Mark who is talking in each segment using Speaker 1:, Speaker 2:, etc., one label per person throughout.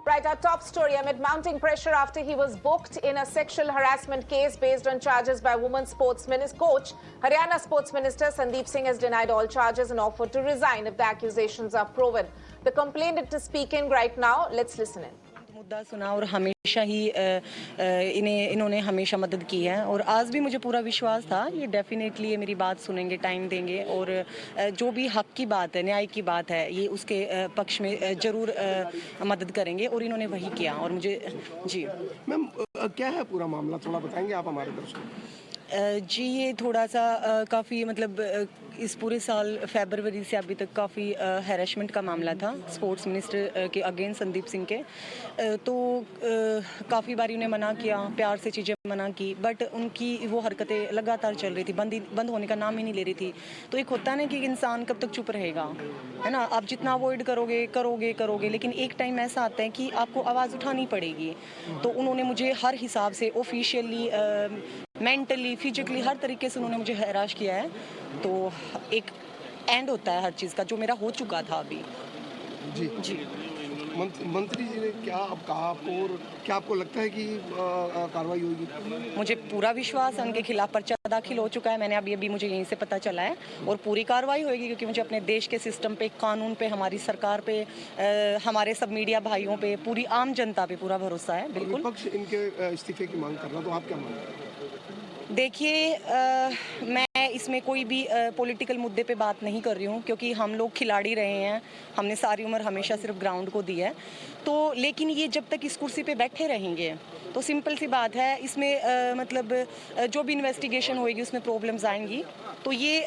Speaker 1: Right, our top story amid mounting pressure after he was booked in a sexual harassment case based on charges by women's sports coach. Haryana Sports Minister Sandeep Singh has denied all charges and offered to resign if the accusations are proven. The complainant is speaking right now. Let's listen in.
Speaker 2: मुद्दा सुना और हमेशा ही इन्होंने हमेशा मदद की है और आज भी मुझे पूरा विश्वास था ये डेफिनेटली ये मेरी बात सुनेंगे, टाइम देंगे और जो भी हक की बात है, न्याय की बात है, ये उसके पक्ष में ज़रूर मदद करेंगे और इन्होंने वही किया और मुझे जी
Speaker 3: मैम क्या है पूरा मामला, थोड़ा बताएंगे आप हमारे दर्शकों?
Speaker 2: जी ये थोड़ा सा काफ़ी मतलब इस पूरे साल फरवरी से अभी तक काफ़ी हैरेसमेंट का मामला था स्पोर्ट्स मिनिस्टर के अगेंस्ट संदीप सिंह के। तो काफ़ी बारी उन्हें मना किया, प्यार से चीज़ें मना की, बट उनकी वो हरकतें लगातार चल रही थी, बंद होने का नाम ही नहीं ले रही थी। तो एक होता है ना कि इंसान कब तक चुप रहेगा, है ना? आप जितना अवॉइड करोगे लेकिन एक टाइम ऐसा आता है कि आपको आवाज़ उठानी पड़ेगी। तो उन्होंने मुझे हर हिसाब से ऑफिशियली, मेंटली, फिजिकली हर तरीके से उन्होंने मुझे हैरास किया है। तो एक एंड होता है हर चीज़ का, जो मेरा हो चुका था अभी। जी
Speaker 3: मंत्री जी ने क्या अब कहा आपको और क्या आपको लगता है कि कार्रवाई होगी?
Speaker 2: मुझे पूरा विश्वास है, उनके खिलाफ पर्चा दाखिल हो चुका है। मैंने अभी मुझे यहीं से पता चला है और पूरी कार्रवाई होगी क्योंकि मुझे अपने देश के सिस्टम पे, कानून पे, हमारी सरकार पे, हमारे सब मीडिया भाइयों पे, पूरी आम जनता पे पूरा भरोसा है। बिल्कुल।
Speaker 3: विपक्ष इनके इस्तीफे की मांग कर रहा, तो आप क्या मानते हैं?
Speaker 2: देखिए, मैं इसमें कोई भी पॉलिटिकल मुद्दे पे बात नहीं कर रही हूँ क्योंकि हम लोग खिलाड़ी रहे हैं, हमने सारी उम्र हमेशा सिर्फ ग्राउंड को दी है। तो लेकिन ये जब तक इस कुर्सी पे बैठे रहेंगे तो सिंपल सी बात है, इसमें मतलब जो भी इन्वेस्टिगेशन होएगी उसमें प्रॉब्लम्स आएंगी। तो ये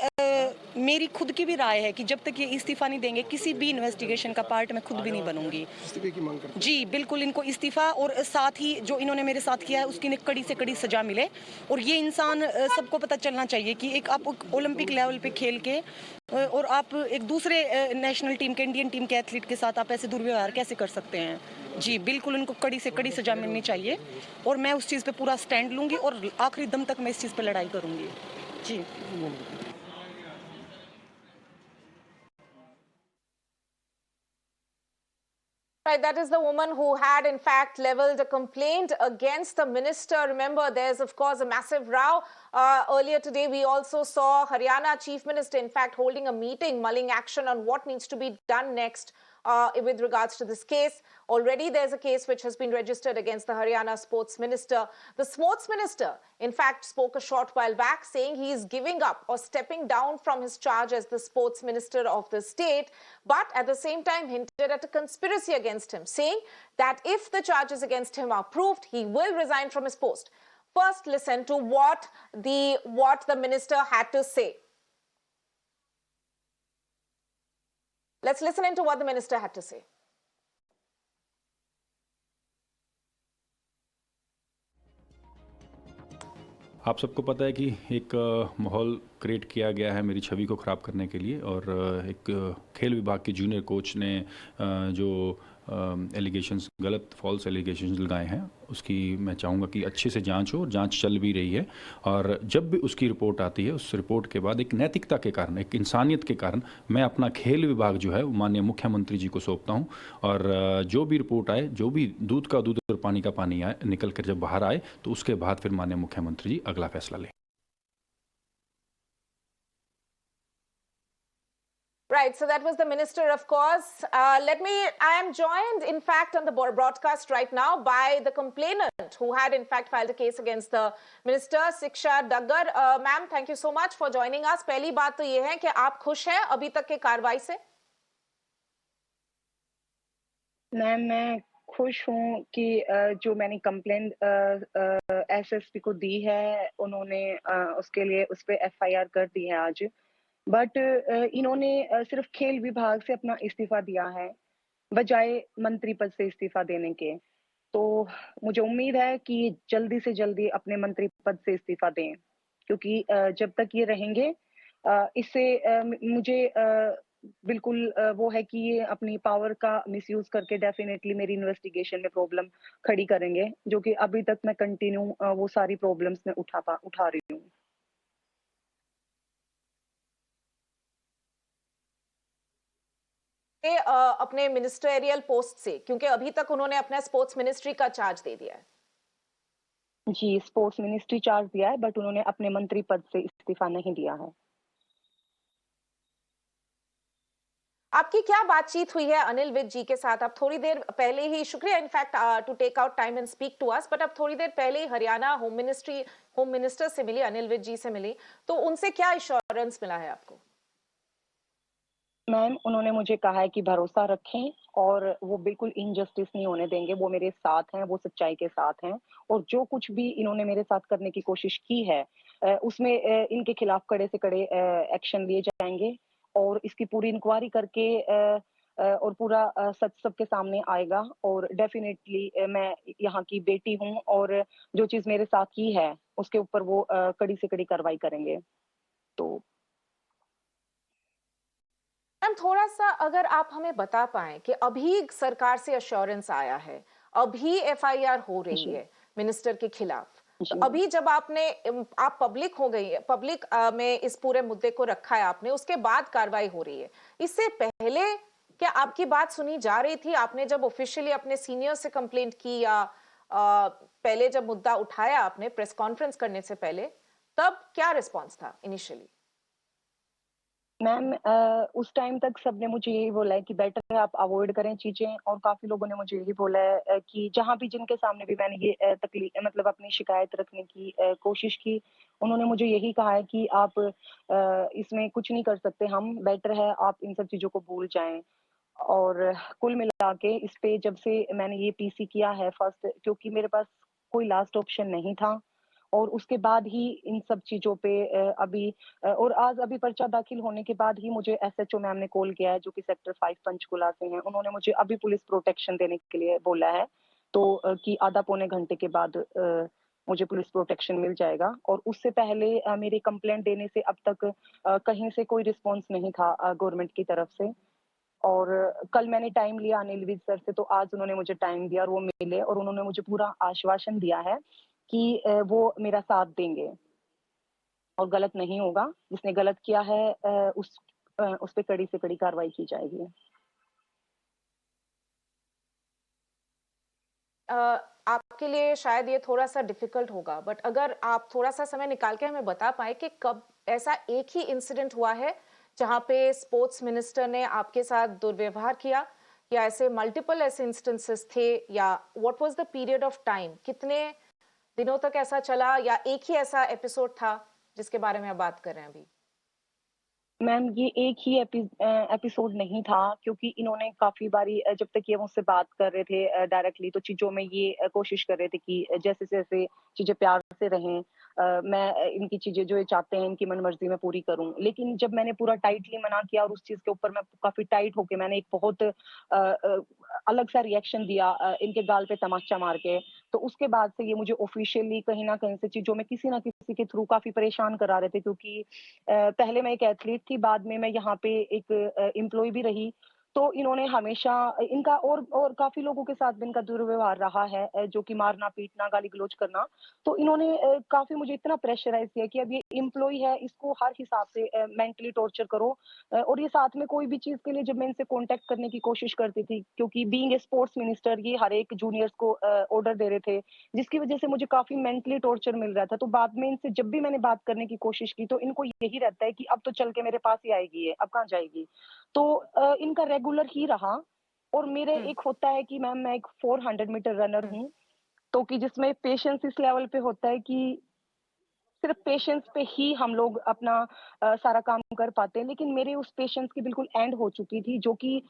Speaker 2: मेरी खुद की भी राय है कि जब तक ये इस्तीफा नहीं देंगे किसी भी इन्वेस्टिगेशन का पार्ट मैं खुद भी नहीं बनूंगी।
Speaker 3: इस्तीफे की मांग करते हैं?
Speaker 2: जी बिल्कुल, इनको इस्तीफा और साथ ही जो इन्होंने मेरे साथ किया है उसकी कड़ी से कड़ी सजा मिले। और ये इंसान, सबको पता चलना चाहिए कि एक आप ओलंपिक लेवल पे खेल के और आप एक दूसरे नेशनल टीम के, इंडियन टीम के एथलीट के साथ आप ऐसे दुर्व्यवहार कैसे कर सकते हैं। जी बिल्कुल, इनको कड़ी से कड़ी सजा मिलनी चाहिए और मैं उस चीज़ पे पूरा स्टैंड लूँगी और आखिरी दम तक मैं इस चीज़ पे लड़ाई करूँगी। जी
Speaker 1: Right, that is the woman who had in fact leveled a complaint against the minister. Remember, there's of course a massive row. Earlier today, we also saw Haryana Chief Minister in fact holding a meeting, mulling action on what needs to be done next with regards to this case. Already there's a case which has been registered against the Haryana Sports Minister. The Sports Minister, in fact, spoke a short while back saying he is giving up or stepping down from his charge as the Sports Minister of the state, but at the same time hinted at a conspiracy against him, saying that if the charges against him are proved, he will resign from his post. First, listen to what the minister had to say. Let's listen into what the minister had to say.
Speaker 4: आप सबको पता है कि एक माहौल create किया गया है मेरी छवि को ख़राब करने के लिए और एक खेल विभाग के जूनियर कोच ने जो एलिगेशंस, गलत फॉल्स एलिगेशंस लगाए हैं, उसकी मैं चाहूँगा कि अच्छे से जांच हो और जांच चल भी रही है। और जब भी उसकी रिपोर्ट आती है, उस रिपोर्ट के बाद एक नैतिकता के कारण, एक इंसानियत के कारण मैं अपना खेल विभाग जो है वो माननीय मुख्यमंत्री जी को सौंपता हूँ। और जो भी रिपोर्ट आए, जो भी दूध का दूध और पानी का पानी आए, निकल कर जब बाहर आए तो उसके बाद फिर माननीय मुख्यमंत्री जी अगला फैसला लें।
Speaker 1: Right, so that was the minister, of course. I am joined, in fact, on the broadcast right now by the complainant who had, in fact, filed a case against the minister, Shiksha Daggar. Ma'am, thank you so much for joining us. पहली बात तो ये है कि आप खुश हैं अभी तक के कार्रवाई से?
Speaker 2: मैम, मैं खुश हूँ कि जो मैंने कंप्लेंट एसएसपी को दी है, उन्होंने उसके लिए उस पे एफआईआर कर दी है आज। बट इन्होंने सिर्फ खेल विभाग से अपना इस्तीफा दिया है बजाय मंत्री पद से इस्तीफा देने के। तो मुझे उम्मीद है कि जल्दी से जल्दी अपने मंत्री पद से इस्तीफा दें क्योंकि जब तक ये रहेंगे इससे मुझे बिल्कुल वो है कि ये अपनी पावर का मिसयूज करके डेफिनेटली मेरी इन्वेस्टिगेशन में प्रॉब्लम खड़ी करेंगे, जो कि अभी तक मैं कंटिन्यू वो सारी प्रॉब्लम्स में उठा रही हूँ।
Speaker 1: अपने मिनिस्टरियल पोस्ट से, क्योंकि अभी तक उन्होंने अपना स्पोर्ट्स मिनिस्ट्री का चार्ज दे दिया है।
Speaker 2: जी, स्पोर्ट्स मिनिस्ट्री चार्ज दिया है, बट उन्होंने अपने मंत्री पद से इस्तीफा नहीं दिया है।
Speaker 1: आपकी क्या बातचीत हुई है अनिल विज जी के साथ? आप थोड़ी देर पहले ही, शुक्रिया in fact to take out time and speak to us, but अब थोड़ी देर पहले ही हरियाणा होम मिनिस्टर से मिली, अनिल विज जी से मिली, तो उनसे क्या एश्योरेंस मिला है आपको?
Speaker 2: मैम, उन्होंने मुझे कहा है कि भरोसा रखें और वो बिल्कुल इनजस्टिस नहीं होने देंगे, वो मेरे साथ हैं, वो सच्चाई के साथ हैं और जो कुछ भी इन्होंने मेरे साथ करने की कोशिश की है उसमें इनके खिलाफ कड़े से कड़े एक्शन लिए जाएँगे और इसकी पूरी इंक्वायरी करके और पूरा सच सबके सामने आएगा और डेफ़िनेटली मैं यहाँ की बेटी हूँ और जो चीज़ मेरे साथ की है, उसके ऊपर वो कड़ी से कड़ी कार्रवाई करेंगे। तो
Speaker 1: मैम, थोड़ा-सा अगर आप हमें बता पाएँ कि अभी सरकार से एश्योरेंस आया है, अभी एफआईआर हो रही
Speaker 2: जी,
Speaker 1: है मिनिस्टर के खिलाफ। तो
Speaker 2: जी।
Speaker 1: अभी जब आप पब्लिक हो गई है, पब्लिक में इस पूरे मुद्दे को रखा है आपने, उसके बाद कार्रवाई हो रही है। इससे पहले क्या आपकी बात सुनी जा रही थी? आपने जब ऑफिशियली अपने सीनियर से कंप्लेंट की या पहले जब मुद्दा उठाया आपने प्रेस कॉन्फ्रेंस करने से पहले, तब क्या रिस्पॉन्स था इनिशियली?
Speaker 2: मैम उस टाइम तक सबने मुझे यही बोला है कि बेटर है आप अवॉइड करें चीज़ें और काफ़ी लोगों ने मुझे यही बोला है कि जहाँ भी जिनके सामने भी मैंने ये मतलब अपनी शिकायत रखने की कोशिश की, उन्होंने मुझे यही कहा है कि आप इसमें कुछ नहीं कर सकते हम, बेटर है आप इन सब चीज़ों को भूल जाएँ। और कुल मिला के इस पे जब से मैंने ये पीसी किया है फर्स्ट क्योंकि मेरे पास कोई लास्ट ऑप्शन नहीं था और उसके बाद ही इन सब चीज़ों पे और आज अभी पर्चा दाखिल होने के बाद ही मुझे एसएचओ मैम ने कॉल किया है जो कि सेक्टर 5 पंचकुला से हैं। उन्होंने मुझे अभी पुलिस प्रोटेक्शन देने के लिए बोला है, तो कि आधा पौने घंटे के बाद मुझे पुलिस प्रोटेक्शन मिल जाएगा और उससे पहले मेरी कंप्लेंट देने से अब तक कहीं से कोई रिस्पॉन्स नहीं था गवर्नमेंट की तरफ से। और कल मैंने टाइम लिया अनिल विज सर से, तो आज उन्होंने मुझे टाइम दिया और वो मिले और उन्होंने मुझे पूरा आश्वासन दिया है कि वो मेरा साथ देंगे और गलत नहीं होगा। जिसने गलत किया है उस पे कड़ी से कड़ी कार्रवाई की जाएगी।
Speaker 1: अ, आपके लिए शायद ये थोड़ा-सा डिफ़िकल्ट होगा, बट अगर आप थोड़ा-सा समय निकाल के हमें बता पाएँ कि कब ऐसा एक ही इंसिडेंट हुआ है, जहाँ पे स्पोर्ट्स मिनिस्टर ने आपके साथ दुर्व्यवहार किया या ऐसे मल्टीपल ऐसे इंस्टेंसेस थे या what was the period of time? कितने दिनों तक ऐसा चला या एक ही ऐसा एपिसोड था, जिसके बारे में आप बात कर रहे हैं अभी?
Speaker 2: मैम ये एक ही एपिसोड नहीं था क्योंकि इन्होंने काफ़ी बारी जब तक ये मुझसे बात कर रहे थे डायरेक्टली तो चीज़ों में ये कोशिश कर रहे थे कि जैसे-जैसे चीज़ें प्यार से रहें मैं इनकी चीज़ें जो ये चाहते हैं इनकी मनमर्ज़ी मैं पूरी करूँ। लेकिन जब मैंने पूरा टाइटली मना किया और उस चीज़ के ऊपर मैं काफ़ी टाइट होके मैंने एक बहुत अलग सा रिएक्शन दिया इनके गाल पे तमाचा मार के, तो उसके बाद से ये मुझे ऑफ़िशियली कहीं न कहीं से चीज़ों में किसी न किसी के थ्रू काफ़ी परेशान करा रहे थे क्योंकि पहले मैं एक एथलीट थी, बाद में मैं यहाँ पे एक एम्प्लॉयी भी रही। तो इन्होंने हमेशा इनका और काफ़ी लोगों के साथ भी इनका दुर्व्यवहार रहा है जो कि मारना-पीटना, गाली-गलौच करना। तो इन्होंने काफ़ी मुझे इतना प्रेशराइज़ किया कि अब ये एम्प्लॉयी है, इसको हर हिसाब से मेंटली टॉर्चर करो और ये साथ में कोई भी चीज़ के लिए जब मैं इनसे कॉन्टैक्ट करने की कोशिश करती थी, क्योंकि बीइंग ए स्पोर्ट्स मिनिस्टर ये हर एक जूनियर्स को ऑर्डर दे रहे थे, जिसकी वज़ह से मुझे काफ़ी मेंटली टॉर्चर मिल रहा था। तो बाद में इनसे जब भी मैंने बात करने की कोशिश की, तो इनको यही रहता है कि अब तो चल के मेरे पास ही आएगी ये, अब कहाँ जाएगी? तो इनका रेगुलर ही रहा और मेरे
Speaker 1: हुँ।
Speaker 2: एक होता है कि मैम मैं एक 400 मीटर रनर हूँ, तो कि जिसमें पेशेंस इस लेवल पे होता है कि सिर्फ पेशेंस पे ही हम लोग अपना सारा काम कर पाते हैं। लेकिन मेरे उस पेशेंस की बिल्कुल एंड हो चुकी थी जो कि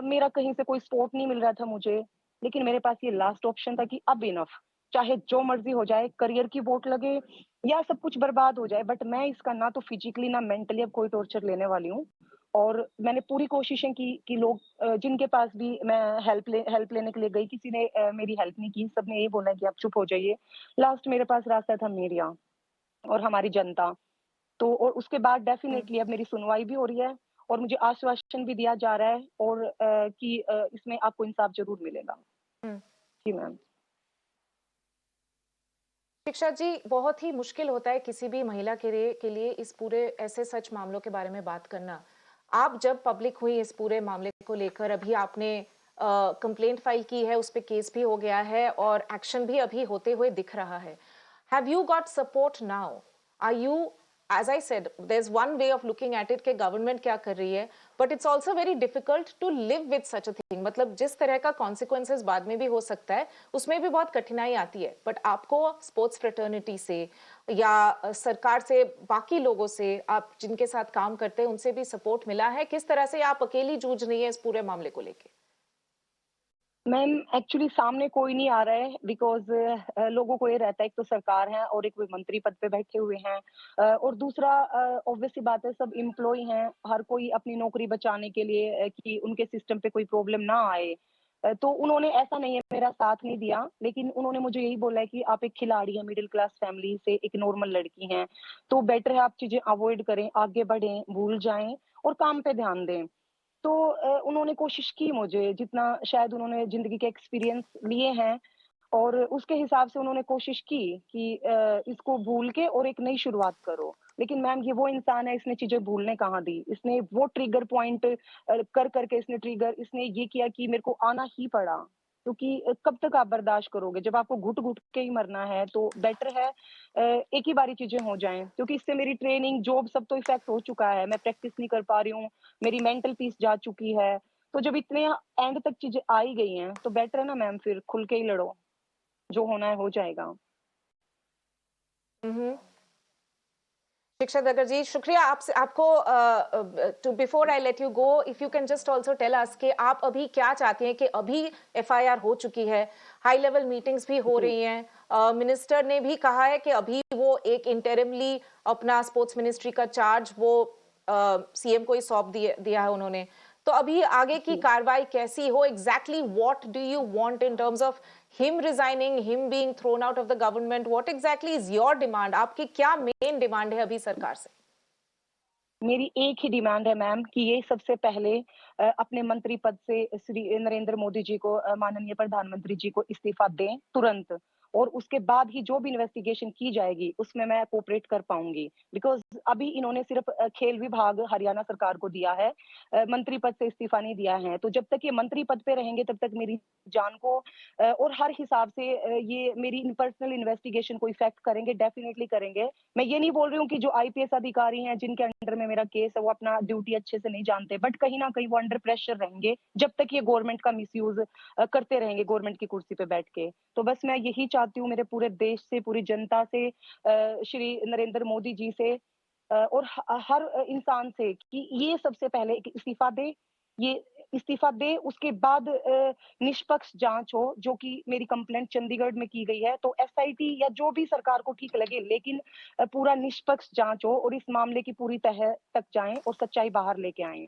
Speaker 2: मेरा कहीं से कोई सपोर्ट नहीं मिल रहा था मुझे। लेकिन मेरे पास ये लास्ट ऑप्शन था कि अब इनफ चाहे जो मर्ज़ी हो जाए, करियर की वोट लगे या सब कुछ बर्बाद हो जाए, बट मैं इसका ना तो फिज़िकली ना मेंटली अब कोई टॉर्चर लेने वाली हूँ। और मैंने पूरी कोशिशें की कि लोग जिनके पास भी मैं हेल्प लेने के लिए गई, किसी ने मेरी हेल्प नहीं की। सबने यही बोला कि आप चुप हो जाइए। लास्ट मेरे पास रास्ता था मीडिया। और हमारी जनता। तो और उसके बाद
Speaker 1: हुँ,
Speaker 2: डेफ़िनेटली अब मेरी सुनवाई भी हो रही है और मुझे आश्वासन भी दिया जा रहा है और कि इसमें आपको इंसाफ ज़रूर मिलेगा।
Speaker 1: हुँ।
Speaker 2: जी, मैम।
Speaker 1: शिक्षा जी, बहुत ही मुश्किल होता है किसी भी महिला के लिए इस पूरे ऐसे सच मामलों के बारे में बात करना। आप जब पब्लिक हुई इस पूरे मामले को लेकर, अभी आपने कंप्लेंट फाइल की है, उस पे केस भी हो गया है और एक्शन भी अभी होते हुए दिख रहा है। Have you got support now? Are you, as I said, there's one way of looking at it कि गवर्नमेंट क्या कर रही है, but it's also very difficult to live with such a thing. मतलब जिस तरह का consequences बाद में भी हो सकता है, उसमें भी बहुत कठिनाई आती है, but आपको स्पोर्ट्स फ्रेटर्निटी से या सरकार से, बाकी लोगों से, आप जिनके साथ काम करते हैं उनसे भी सपोर्ट मिला है? किस तरह से आप अकेली जूझ रही है इस पूरे मामले को लेके?
Speaker 2: मैम एक्चुअली सामने कोई नहीं आ रहा है बिकॉज़ लोगों को ये रहता है एक तो सरकार है और एक वो मंत्री पद पे बैठे हुए हैं, और दूसरा ऑब्वियस सी बात है सब एम्प्लॉयी हैं, हर कोई अपनी नौकरी बचाने के लिए कि उनके सिस्टम पे कोई प्रॉब्लम ना आए। तो उन्होंने ऐसा नहीं है मेरा साथ नहीं दिया, लेकिन उन्होंने मुझे यही बोला है कि आप एक खिलाड़ी हैं, मिडल क्लास फैमिली से एक नॉर्मल लड़की हैं, तो बेटर है आप चीज़ें अवॉइड करें, आगे बढ़ें, भूल जाएँ और काम पे ध्यान दें। तो उन्होंने कोशिश की मुझे जितना शायद उन्होंने ज़िंदगी के एक्सपीरियंस लिए हैं और उसके हिसाब से उन्होंने कोशिश की कि इसको भूल के और एक नई शुरुआत करो। लेकिन मैम ये वो इंसान है, इसने चीज़ें भूलने कहाँ दी। इसने वो ट्रिगर पॉइंट कर के इसने ये किया कि मेरे को आना ही पड़ा। क्योंकि कब तक आप बर्दाश्त करोगे? जब आपको घुट-घुट के ही मरना है तो बेटर है एक ही बारी चीज़ें हो जाएँ। क्योंकि इससे मेरी ट्रेनिंग, जॉब सब तो इफ़ेक्ट हो चुका है। मैं प्रैक्टिस नहीं कर पा रही हूँ, मेरी मेंटल पीस जा चुकी है। तो जब इतने एंड तक चीज़ें आ ही गई हैं, तो बेटर है ना मैम फिर खुल के ही लड़ो। जो होना है हो जाएगा।
Speaker 1: हम्म। शिक्षा दगर जी, शुक्रिया आपसे। आपको to before I let you go, if you can just also tell us कि आप अभी क्या चाहते हैं कि अभी एफआईआर हो चुकी है, हाई लेवल मीटिंग्स भी हो
Speaker 2: जी।
Speaker 1: रही हैं, मिनिस्टर ने भी कहा है कि अभी वो एक इंटरिमली अपना स्पोर्ट्स मिनिस्ट्री का चार्ज वो सीएम को ही सौंप दिया है उन्होंने। तो अभी आगे की
Speaker 2: जी।
Speaker 1: कार्रवाई कैसी हो, exactly what do you want in terms of him resigning, him being thrown out of the government? What exactly is your demand? आपकी क्या मेन डिमांड है अभी सरकार से?
Speaker 2: मेरी एक ही डिमांड है मैम कि ये सबसे पहले अपने मंत्री पद से श्री नरेंद्र मोदी जी को, माननीय प्रधानमंत्री जी को इस्तीफा दें तुरंत, और उसके बाद ही जो भी इन्वेस्टिगेशन की जाएगी उसमें मैं कोऑपरेट कर पाऊंगी। बिकॉज अभी इन्होंने सिर्फ खेल विभाग हरियाणा सरकार को दिया है, मंत्री पद से इस्तीफा नहीं दिया है। तो जब तक ये मंत्री पद पे रहेंगे तब तक मेरी जान को और हर हिसाब से ये मेरी पर्सनल इन्वेस्टिगेशन को इफेक्ट करेंगे, डेफिनेटली करेंगे। मैं ये नहीं बोल रही हूँ कि जो आईपीएस अधिकारी हैं जिनके अंडर में मेरा केस है वो अपना ड्यूटी अच्छे से नहीं जानते, बट कहीं ना कहीं वो अंडर प्रेशर रहेंगे जब तक ये गवर्नमेंट का मिसयूज करते रहेंगे गवर्नमेंट की कुर्सी पे बैठ के। तो बस मैं यही चाहती हूँ मेरे पूरे देश से, पूरी जनता से, श्री नरेंद्र मोदी जी से, और हर इंसान से कि ये सबसे पहले एक इस्तीफा दे, ये इस्तीफा दे, उसके बाद निष्पक्ष जांच हो, जो कि मेरी कंप्लेंट चंडीगढ़ में की गई है। तो एसआईटी या जो भी सरकार को ठीक लगे, लेकिन पूरा निष्पक्ष जांच हो और इस मामले की पूरी तह तक जाएं और सच्चाई बाहर लेके आएं।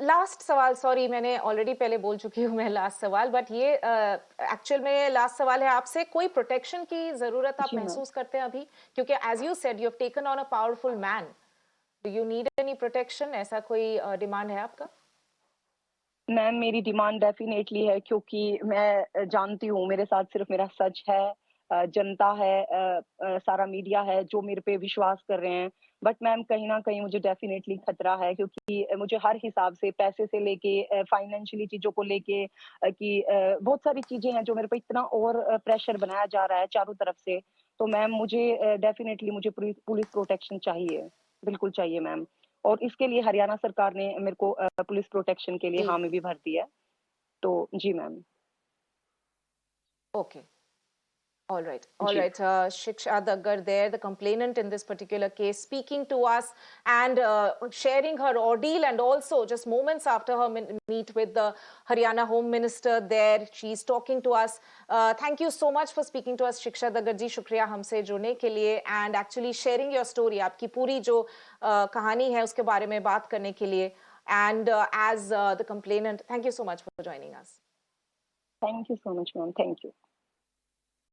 Speaker 1: लास्ट सवाल, सॉरी मैंने ऑलरेडी पहले बोल चुकी हूँ मैं लास्ट सवाल, बट ये एक्चुअल में लास्ट सवाल है आपसे। कोई प्रोटेक्शन की जरूरत आप
Speaker 2: जी मैम।
Speaker 1: महसूस करते हैं अभी? क्योंकि as you said, you have taken on a powerful man, do you need any protection? ऐसा कोई डिमांड है आपका?
Speaker 2: मैम मेरी डिमांड डेफिनेटली है, क्योंकि मैं जानती हूँ मेरे साथ सिर्फ मेरा सच है, जनता है, सारा मीडिया है जो मेरे पे विश्वास कर रहे हैं। बट मैम कहीं न कहीं मुझे डेफिनेटली खतरा है, क्योंकि मुझे हर हिसाब से पैसे से लेके फाइनेंशियली चीज़ों को लेके कि बहुत सारी चीज़ें हैं जो मेरे पे इतना और प्रेशर बनाया जा रहा है चारों तरफ से। तो मैम मुझे डेफिनेटली मुझे पुलिस प्रोटेक्शन चाहिए, बिल्कुल चाहिए मैम। और इसके लिए हरियाणा सरकार ने मेरे को पुलिस प्रोटेक्शन के लिए
Speaker 1: जी,
Speaker 2: हामी भी भर दी है। तो जी ma'am.
Speaker 1: Okay. All right, all
Speaker 2: जी।
Speaker 1: right. Shiksha Daggar there, the complainant in this particular case, speaking to us and sharing her ordeal, and also just moments after her meet with the Haryana Home Minister there, she's talking to us. Thank you so much for speaking to us, Shiksha Daggar ji. शुक्रिया हमसे जुड़ने के लिए and actually sharing your story, आपकी पूरी जो कहानी है उसके बारे में बात करने के लिए. And as the complainant, thank you so much for joining us.
Speaker 2: Thank you so much ma'am, thank you.